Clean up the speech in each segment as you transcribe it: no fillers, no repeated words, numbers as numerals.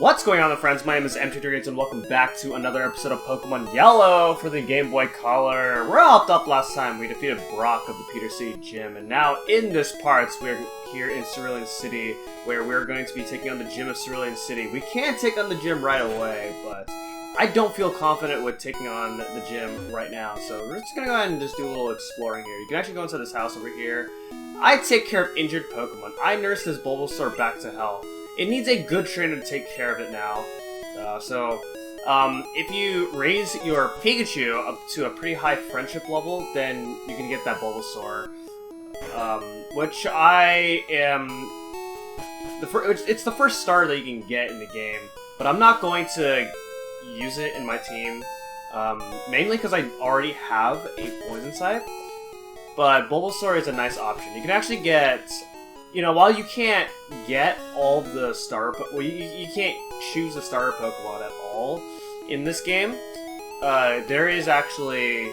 What's going on, friends? My name is M23 and welcome back to another episode of Pokemon Yellow for the Game Boy Color. We're all up last time. We defeated Brock of the Peter City Gym, and now in this part, we're here in Cerulean City, where we're going to be taking on the gym of Cerulean City. We can take on the gym right away, but I don't feel confident with taking on the gym right now, so we're just gonna go ahead and just do a little exploring here. You can actually go inside this house over here. I take care of injured Pokemon. I nurse this Bulbasaur back to health. It needs a good trainer to take care of it now. If you raise your Pikachu up to a pretty high friendship level, then you can get that Bulbasaur. Which I am... It's the first starter that you can get in the game, but I'm not going to use it in my team. Mainly because I already have a Poison type. But Bulbasaur is a nice option. You can actually get... You know, while you can't get all the starter... Well, you can't choose a starter Pokemon at all in this game. There is actually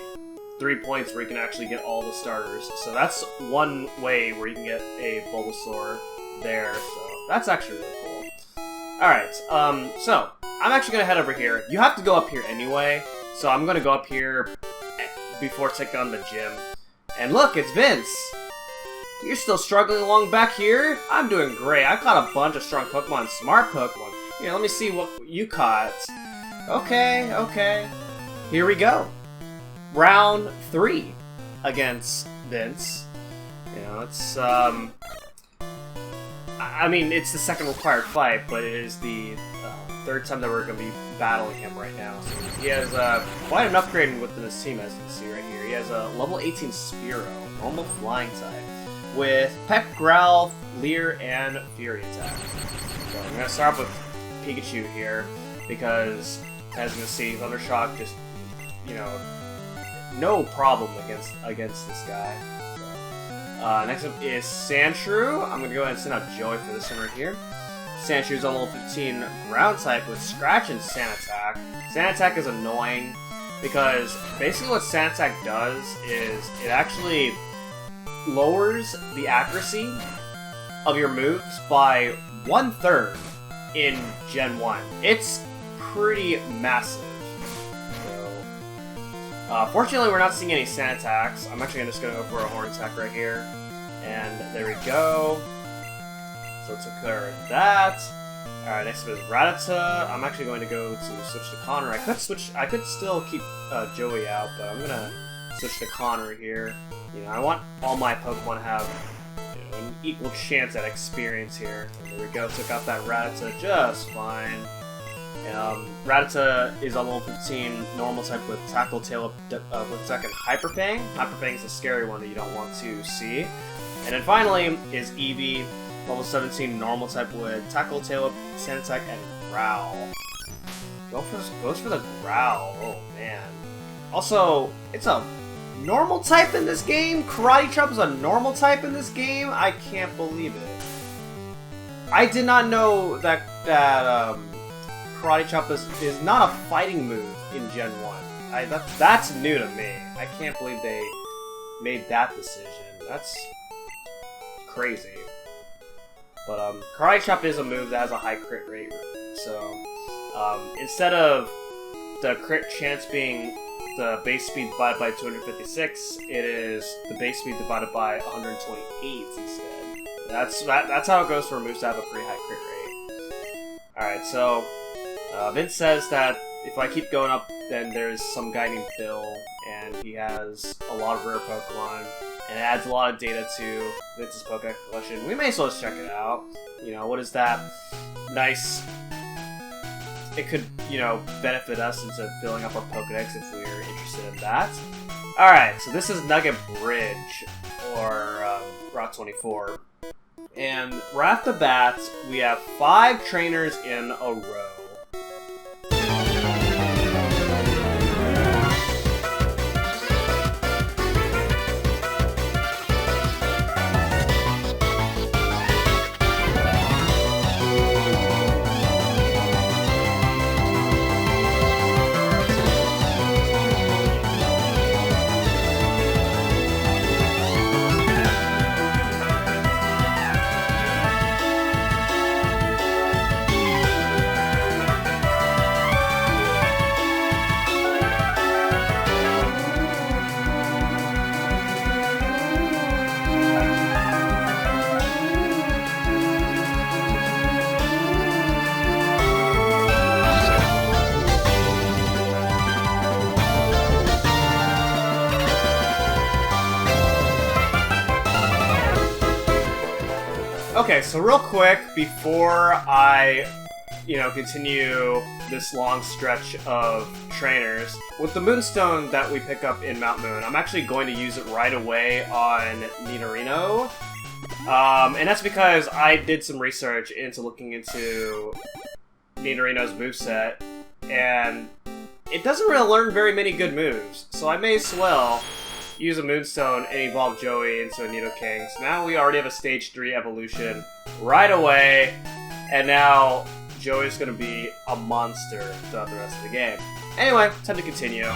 3 points where you can actually get all the starters. So that's one way where you can get a Bulbasaur there. So that's actually really cool. Alright, so I'm actually going to head over here. You have to go up here anyway. So I'm going to go up here before taking on the gym. And look, it's Vince! You're still struggling along back here? I'm doing great. I caught a bunch of strong Pokemon, smart Pokemon. Here, let me see what you caught. Okay. Here we go. Round 3 against Vince. You know, it's, I mean, it's the second required fight, but it is the third time that we're going to be battling him right now. So he has quite an upgrade within his team, as you can see right here. He has a level 18 Spearow, normal flying type, with Peck, Growl, Leer, and Fury attack. So I'm going to start off with Pikachu here, because, as you can see, Thundershock just, you know, no problem against this guy. So, next up is Sandshrew. I'm going to go ahead and send out Joey for this one right here. Sandshrew's on level 15 ground type with Scratch and Sand Attack. Sand Attack is annoying, because basically what Sand Attack does is it actually lowers the accuracy of your moves by 1/3 in Gen 1. It's pretty massive. So, fortunately, we're not seeing any Sand Attacks. I'm actually just going to go for a Horn Attack right here. And there we go. So took care of that. Alright, next up is Rattata. I'm actually going to go to switch to Connor. I could still keep Joey out, but I'm gonna switch to Connor here. You know, I want all my Pokemon to have, you know, an equal chance at experience here. And there we go, took out that Rattata just fine. Rattata is on level 15, normal type with Tackle, Tail Up, with second Hyper Fang. Hyper Fang is a scary one that you don't want to see. And then finally is Eevee, level 17, normal type with Tackle, Tail Up, Sand Attack, and Growl. Goes for the Growl. Oh man. Also, it's a normal type in this game? Karate Chop is a normal type in this game? I can't believe it. I did not know that Karate Chop is not a fighting move in Gen 1. That's new to me. I can't believe they made that decision. That's crazy. But Karate Chop is a move that has a high crit rate. So instead of the crit chance being the base speed divided by 256, it is the base speed divided by 128 instead. That's how it goes for moves that have a pretty high crit rate. Alright, so Vince says that if I keep going up, then there's some guy named Bill, and he has a lot of rare Pokemon, and it adds a lot of data to Vince's Pokédex collection. We may as well just check it out. You know, what is that? Nice. It could, you know, benefit us into filling up our Pokédex if we're interested in that. Alright, so this is Nugget Bridge, or Route 24. And right off the bat, we have 5 trainers in a row. Okay, so real quick, before I, continue this long stretch of trainers, with the Moonstone that we pick up in Mount Moon, I'm actually going to use it right away on Nidorino. And that's because I did some research into looking into Nidorino's moveset, and it doesn't really learn very many good moves, so I may as well use a Moonstone and evolve Joey into a Nidoking. So now we already have a Stage 3 evolution right away, and now Joey's gonna be a monster throughout the rest of the game. Anyway, time to continue.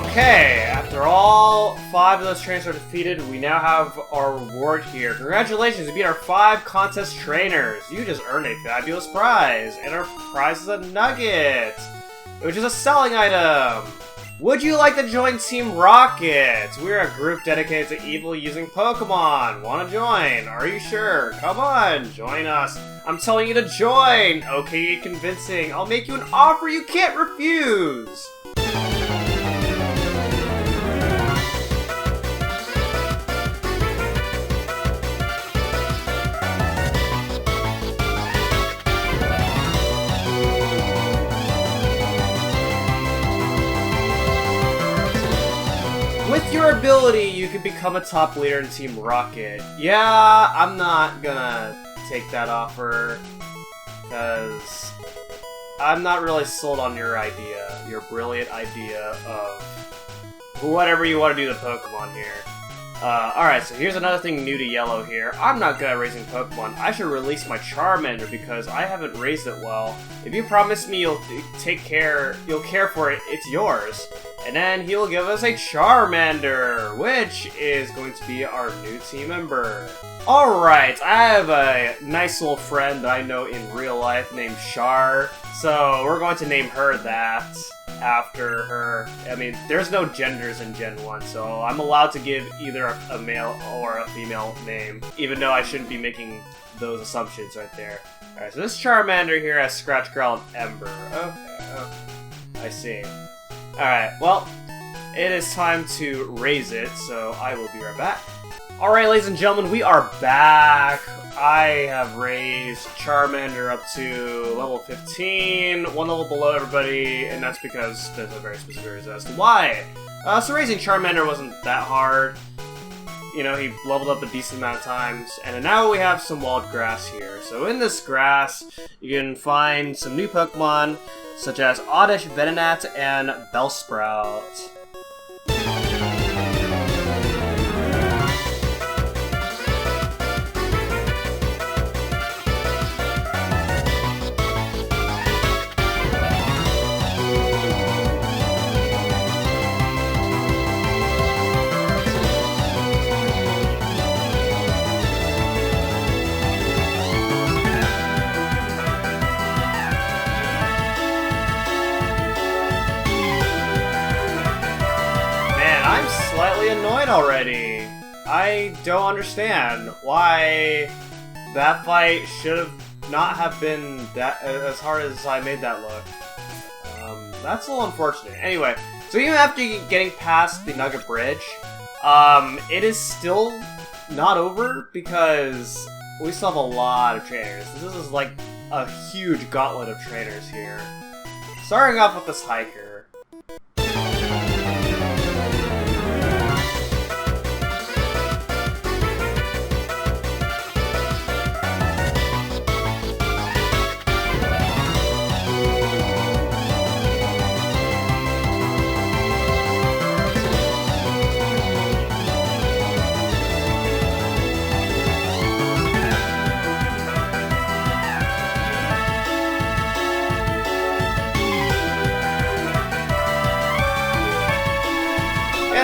Okay, after all 5 of those trainers are defeated, we now have our reward here. Congratulations, you beat our 5 contest trainers. You just earned a fabulous prize, and our prize is a nugget, which is a selling item. Would you like to join Team Rocket? We're a group dedicated to evil using Pokemon. Want to join? Are you sure? Come on, join us. I'm telling you to join. Okay, convincing. I'll make you an offer you can't refuse. With your ability, you can become a top leader in Team Rocket. Yeah, I'm not gonna take that offer, because I'm not really sold on your idea, your brilliant idea of whatever you want to do to Pokemon here. Alright, so here's another thing new to Yellow here. I'm not good at raising Pokemon. I should release my Charmander because I haven't raised it well. If you promise me you'll care for it, it's yours. And then he'll give us a Charmander, which is going to be our new team member. Alright, I have a nice little friend that I know in real life named Char, so we're going to name her that after her. I mean, there's no genders in Gen 1, so I'm allowed to give either a male or a female name, even though I shouldn't be making those assumptions right there. Alright, so this Charmander here has Scratch, Growl, and Ember. Okay, I see. Alright, well, it is time to raise it, so I will be right back. Alright, ladies and gentlemen, we are back. I have raised Charmander up to level 15, 1 level below everybody, and that's because there's a very specific reason as to why. So raising Charmander wasn't that hard. You know, he leveled up a decent amount of times, and now we have some wild grass here. So in this grass, you can find some new Pokemon, such as Oddish, Venonat, and Bellsprout. Slightly annoyed already. I don't understand why that fight should have not have been that as hard as I made that look. That's a little unfortunate. Anyway, so even after getting past the Nugget Bridge, it is still not over because we still have a lot of trainers. This is like a huge gauntlet of trainers here. Starting off with this hiker.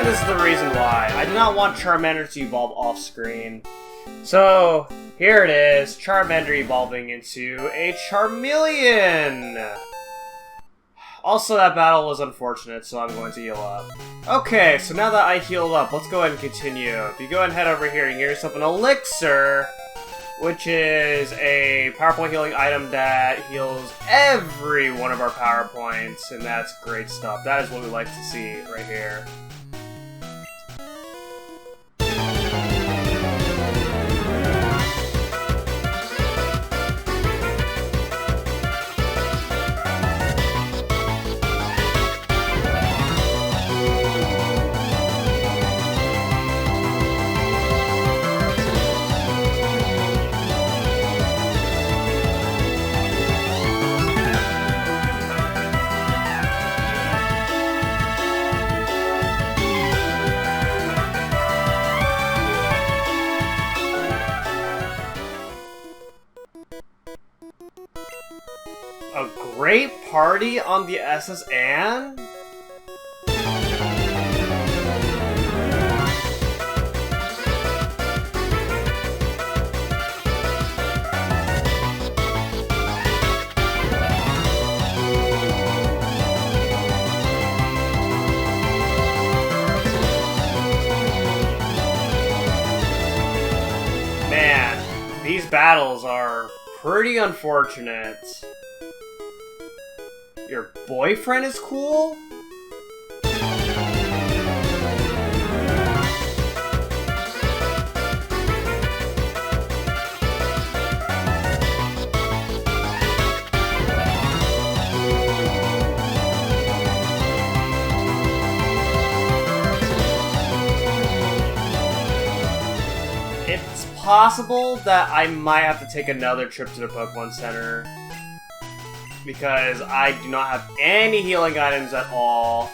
This is the reason why. I did not want Charmander to evolve off-screen. So, Here it is, Charmander evolving into a Charmeleon! Also, that battle was unfortunate, so I'm going to heal up. Okay, so now that I healed up, let's go ahead and continue. If you go ahead and head over here, you get yourself an Elixir, which is a power point healing item that heals every one of our power points, and that's great stuff. That is what we like to see right here. A great party on the SS Anne? Man, these battles are pretty unfortunate. Your boyfriend is cool? It's possible that I might have to take another trip to the Pokemon Center, because I do not have any healing items at all.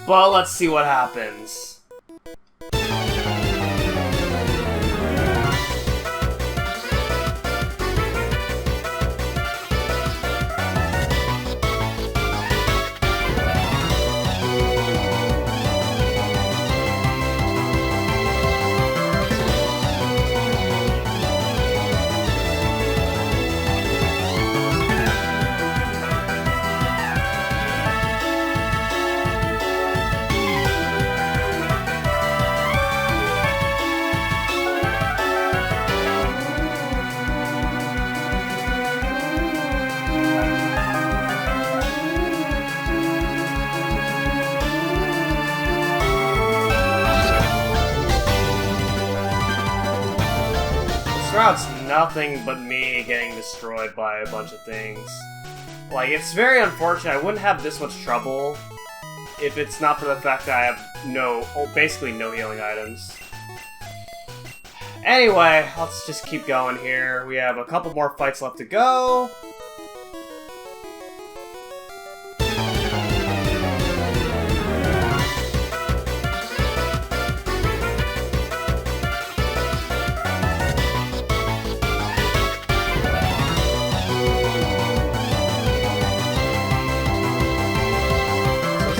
But let's see what happens. Route's nothing but me getting destroyed by a bunch of things. Like, it's very unfortunate. I wouldn't have this much trouble if it's not for the fact that I have basically no healing items. Anyway, let's just keep going here. We have a couple more fights left to go.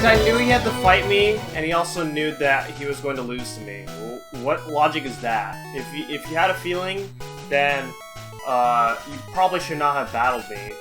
I knew he had to fight me, and he also knew that he was going to lose to me. What logic is that? If you had a feeling, then you probably should not have battled me.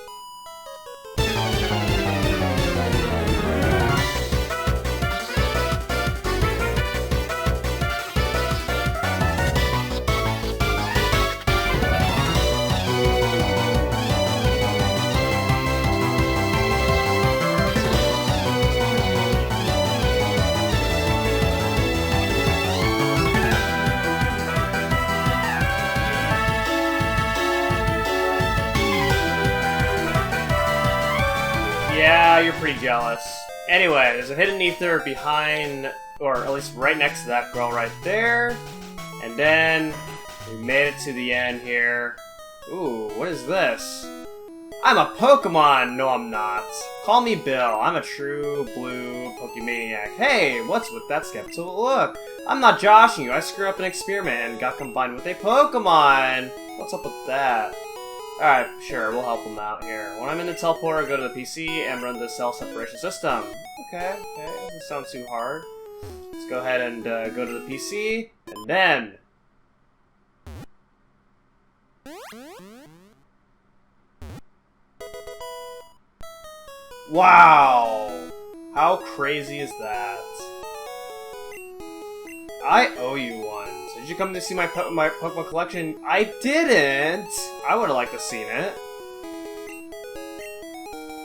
Yeah, you're pretty jealous. Anyway, there's a hidden ether behind, or at least right next to that girl right there. And then, we made it to the end here. Ooh, what is this? I'm a Pokemon! No, I'm not. Call me Bill. I'm a true blue Pokemaniac. Hey, what's with that skeptical look? I'm not joshing you. I screwed up an experiment and got combined with a Pokemon. What's up with that? Alright, sure, we'll help him out here. When I'm in the teleporter, go to the PC and run the cell separation system. Okay, doesn't sound too hard. Let's go ahead and go to the PC, and then... Wow! How crazy is that? I owe you one. So did you come to see my Pokemon collection? I didn't! I would have liked to have seen it.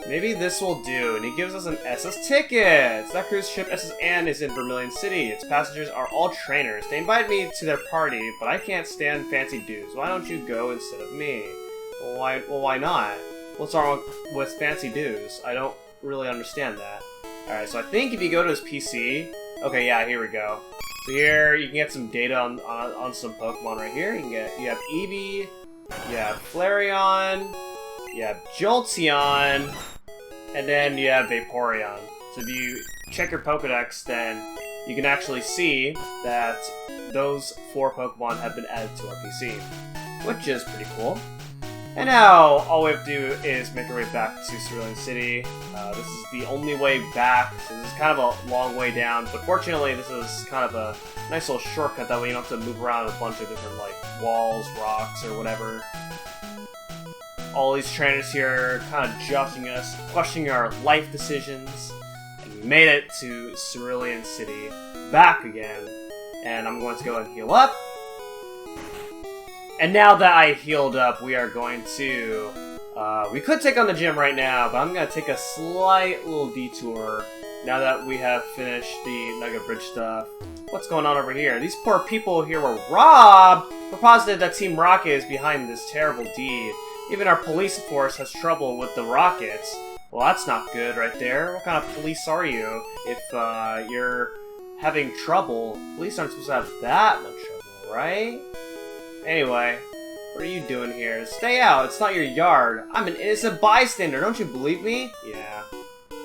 Maybe this will do, and he gives us an SS ticket! That cruise ship SS Anne is in Vermilion City. Its passengers are all trainers. They invited me to their party, but I can't stand fancy dues. Why don't you go instead of me? Well, why not? What's wrong with fancy dues? I don't really understand that. Alright, so I think if you go to his PC... Okay, yeah, here we go. So here, you can get some data on some Pokemon right here. You have Eevee, you have Flareon, you have Jolteon, and then you have Vaporeon. So if you check your Pokedex, then you can actually see that those 4 Pokemon have been added to our PC, which is pretty cool. And now, all we have to do is make our way back to Cerulean City. This is the only way back, so this is kind of a long way down, but fortunately this is kind of a nice little shortcut, that way you don't have to move around a bunch of different, like, walls, rocks, or whatever. All these trainers here kind of judging us, questioning our life decisions, and we made it to Cerulean City, back again, and I'm going to go and heal up. And now that I healed up, we are going to... we could take on the gym right now, but I'm going to take a slight little detour now that we have finished the Nugget Bridge stuff. What's going on over here? These poor people here were robbed! We're positive that Team Rocket is behind this terrible deed. Even our police force has trouble with the Rockets. Well, that's not good right there. What kind of police are you if you're having trouble? Police aren't supposed to have that much trouble, right? Anyway, what are you doing here? Stay out, it's not your yard. I'm an innocent bystander, don't you believe me? Yeah,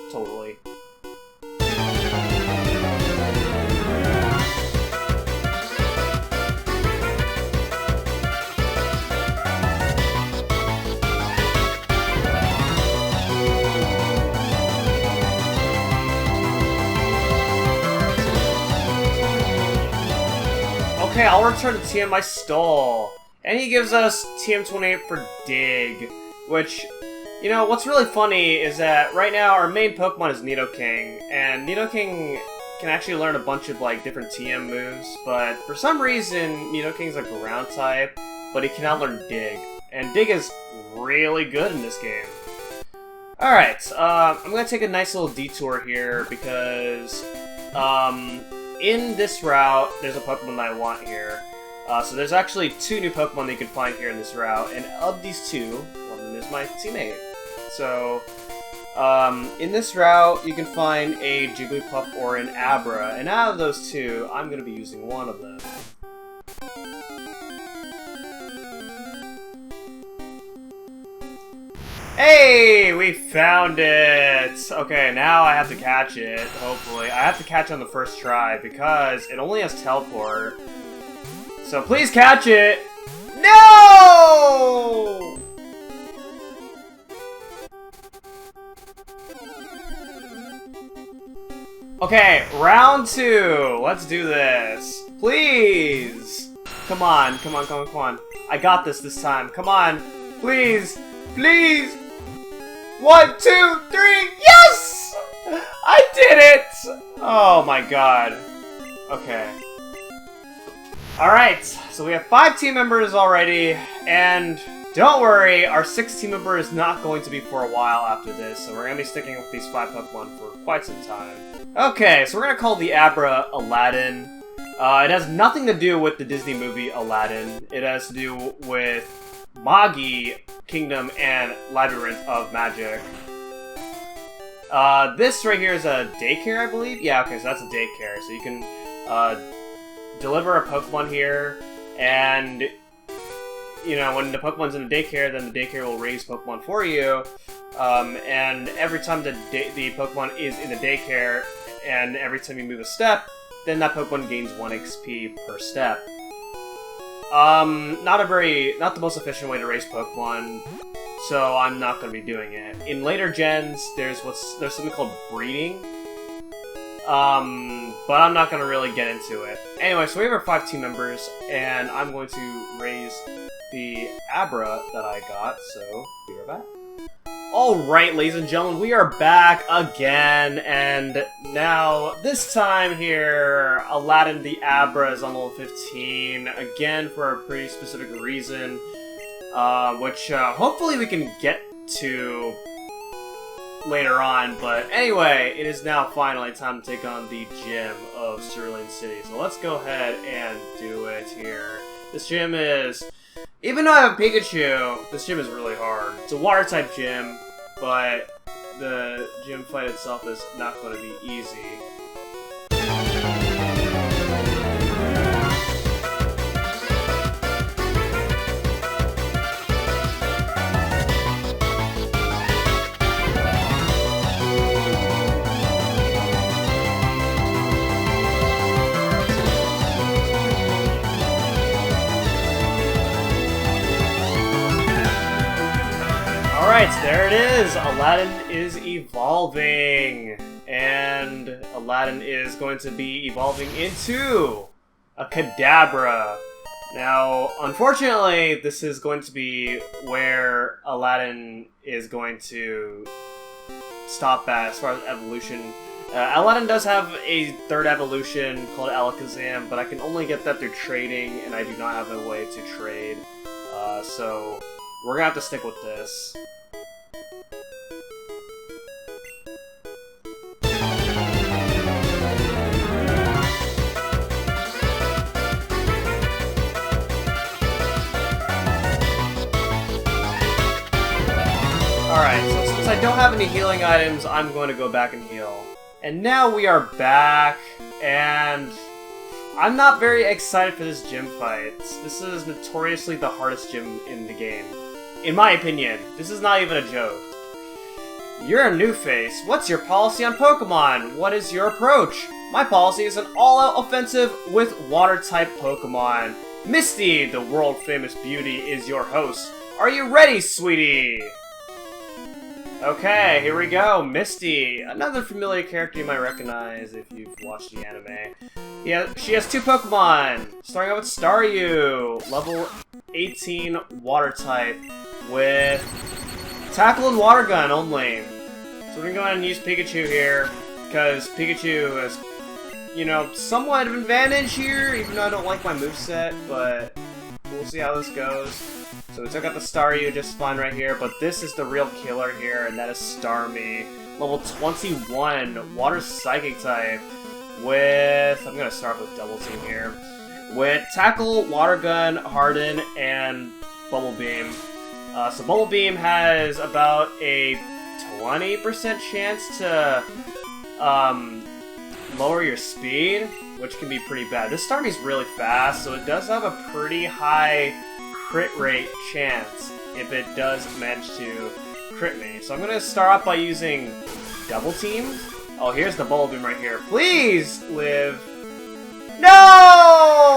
totally. Okay, I'll return the TM I stole. And he gives us TM28 for Dig, which, you know, what's really funny is that right now our main Pokemon is Nidoking, and Nidoking can actually learn a bunch of, like, different TM moves, but for some reason, Nidoking's a ground type, but he cannot learn Dig. And Dig is really good in this game. Alright, I'm gonna take a nice little detour here, because, in this route, there's a Pokemon that I want here. So there's actually 2 new Pokemon that you can find here in this route, and of these 2, one of them is my teammate. So, in this route, you can find a Jigglypuff or an Abra, and out of those 2, I'm going to be using one of them. Hey! We found it! Okay, now I have to catch it, hopefully. I have to catch it on the first try, because it only has Teleport. So please catch it! No! Okay, round 2. Let's do this. Please! Come on, come on, come on, come on. I got this time. Come on. Please! Please! 1, 2, 3, yes! I did it! Oh my god. Okay. Alright, so we have 5 team members already, and don't worry, our 6th team member is not going to be for a while after this, so we're going to be sticking with these 5 Pokemon for quite some time. Okay, so we're going to call the Abra Aladdin. It has nothing to do with the Disney movie Aladdin. It has to do with Magi Kingdom and Labyrinth of Magic. This right here is a daycare, I believe? Yeah, okay, so that's a daycare. So you can deliver a Pokemon here, and, you know, when the Pokemon's in the daycare, then the daycare will raise Pokemon for you, and every time the Pokemon is in the daycare, and every time you move a step, then that Pokemon gains 1 XP per step. Not the most efficient way to raise Pokemon, so I'm not going to be doing it. In later gens, there's something called breeding, but I'm not going to really get into it. Anyway, so we have our 5 team members, and I'm going to raise the Abra that I got, so be right back. Alright, ladies and gentlemen, we are back again, and now, this time here, Aladdin the Abra is on level 15, again for a pretty specific reason, which hopefully we can get to later on, but anyway, it is now finally time to take on the gym of Cerulean City, so let's go ahead and do it here. This gym is... Even though I have a Pikachu, this gym is really hard. It's a water-type gym, but the gym fight itself is not going to be easy. Alright, there it is! Aladdin is evolving! And Aladdin is going to be evolving into a Kadabra. Now, unfortunately, this is going to be where Aladdin is going to stop at as far as evolution. Aladdin does have a third evolution called Alakazam, but I can only get that through trading, and I do not have a way to trade. So we're gonna have to stick with this. Alright, so since I don't have any healing items, I'm going to go back and heal. And now we are back, and I'm not very excited for this gym fight. This is notoriously the hardest gym in the game. In my opinion, this is not even a joke. You're a new face. What's your policy on Pokemon? What is your approach? My policy is an all-out offensive with water-type Pokemon. Misty, the world-famous beauty, is your host. Are you ready, sweetie? Okay, here we go. Misty, another familiar character you might recognize if you've watched the anime. Yeah, she has two Pokemon, starting out with Staryu, level 18 water type, with Tackle and Water Gun only. So we're gonna go ahead and use Pikachu here, because Pikachu has, you know, somewhat of an advantage here, even though I don't like my moveset, but we'll see how this goes. So we took out the Staryu just fine right here, but this is the real killer here, and that is Starmie. Level 21, Water Psychic type, with... I'm gonna start with Double Team here. With Tackle, Water Gun, Harden, and Bubble Beam. So Bubble Beam has about a 20% chance to lower your speed, which can be pretty bad. This Starmie's really fast, so it does have a pretty high crit rate chance if it does manage to crit me. So I'm gonna start off by using Double Team. Oh, here's the Bubble Beam right here. Please live. No!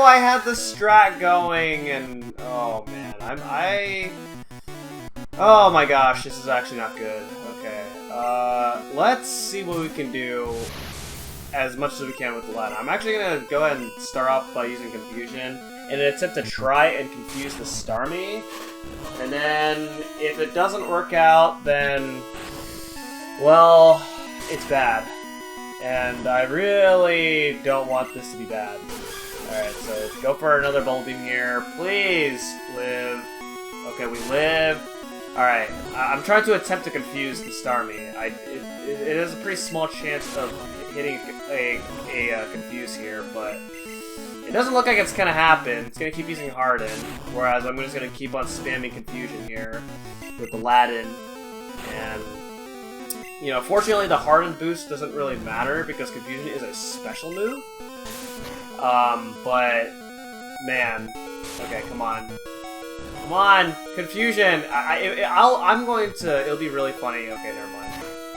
I had the strat going, and oh man, oh my gosh, this is actually not good. Okay, let's see what we can do as much as we can with the ladder. I'm actually gonna go ahead and start off by using Confusion in an attempt to try and confuse the Starmie. And then, if it doesn't work out, then, well, it's bad. And I really don't want this to be bad. Alright, so go for another Bubble Beam here. Please live. Okay, we live. Alright, I'm trying to attempt to confuse the Starmie. It has a pretty small chance of hitting a confuse here, but it doesn't look like it's gonna happen. It's gonna keep using Harden, whereas I'm just gonna keep on spamming Confusion here with Aladdin. And, you know, fortunately the Harden boost doesn't really matter because Confusion is a special move. But, man. Okay, come on. Come on! Confusion! I'm going to... It'll be really funny. Okay, never mind.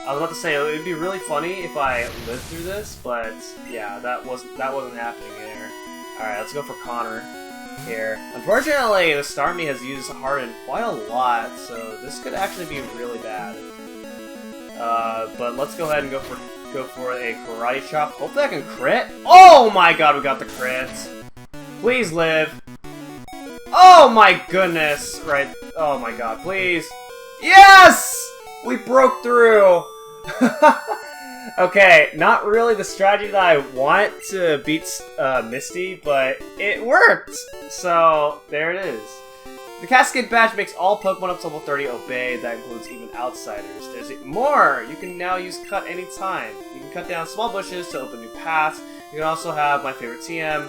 I was about to say, it would be really funny if I lived through this, but yeah, that wasn't happening there. Alright, let's go for Connor here. Unfortunately, the Starmie has used Harden quite a lot, so this could actually be really bad. But let's go ahead and go for a Karate Chop. Hopefully I can crit. Oh my god, we got the crit. Please live. Oh my goodness. Right. Oh my god, please. Yes! We broke through! Okay, not really the strategy that I want to beat Misty, but it worked! So, there it is. The Cascade Badge makes all Pokemon up to level 30 obey. That includes even outsiders. There's more! You can now use Cut anytime. You can cut down small bushes to open new paths. You can also have my favorite TM.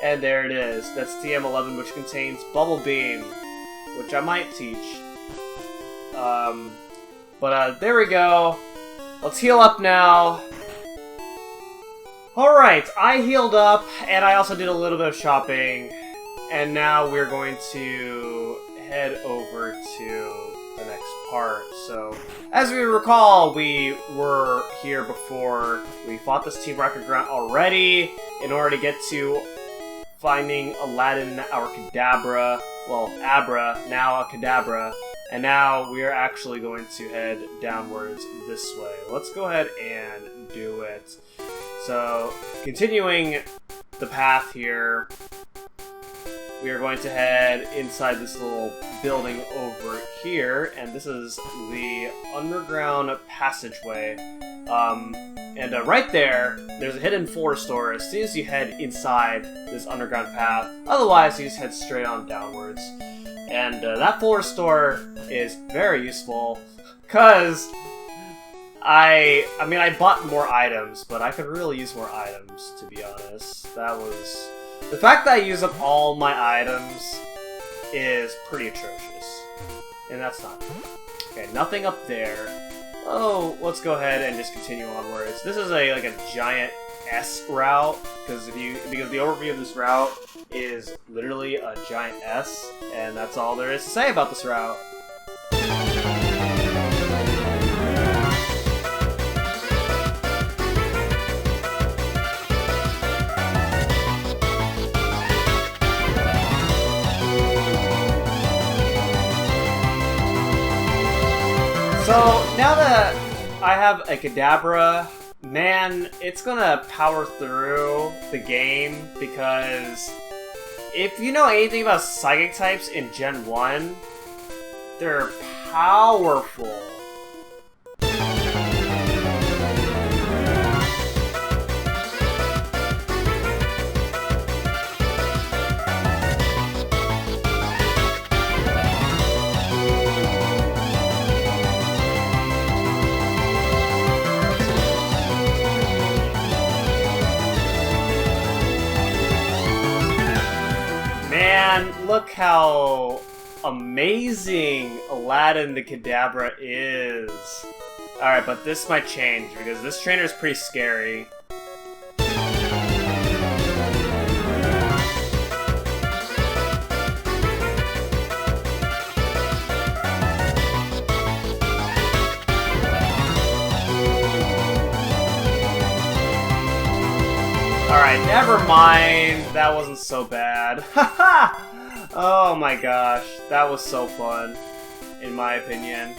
And there it is. That's TM11, which contains Bubble Beam, which I might teach. There we go. Let's heal up now. Alright, I healed up, and I also did a little bit of shopping. And now we're going to head over to the next part. So, as we recall, we were here before we fought this Team Rocket Grunt already in order to get to finding Aladdin, our Kadabra, well, Abra, now a Kadabra, and now we are actually going to head downwards this way. Let's go ahead and do it. So, continuing the path here, we are going to head inside this little building over here, and this is the underground passageway. Right there's a hidden forest door as soon as you head inside this underground path. Otherwise, you just head straight on downwards. And that forest door is very useful, because I bought more items, but I could really use more items, to be honest. The fact that I use up all my items is pretty atrocious. And that's not good. Okay, nothing up there. Oh, let's go ahead and just continue onwards. This is like a giant S route, because the overview of this route is literally a giant S, and that's all there is to say about this route. So, now that I have a Kadabra, man, it's gonna power through the game, because if you know anything about Psychic types in Gen 1, they're powerful. Man, look how amazing Aladdin the Kadabra is. Alright, but this might change, because this trainer is pretty scary. Alright, never mind. That wasn't so bad. Haha! Oh my gosh, that was so fun, in my opinion.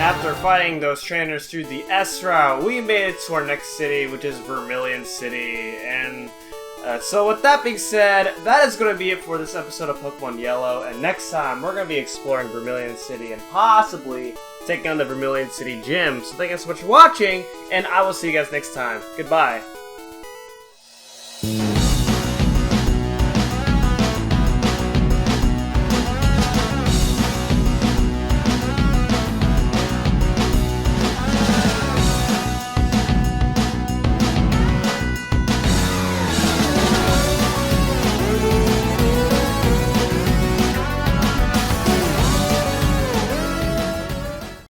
After fighting those trainers through the S route, we made it to our next city, which is Vermilion City. And so with that being said, that is going to be it for this episode of Pokemon Yellow. And next time, we're going to be exploring Vermilion City and possibly taking on the Vermilion City Gym. So thank you so much for watching, and I will see you guys next time. Goodbye.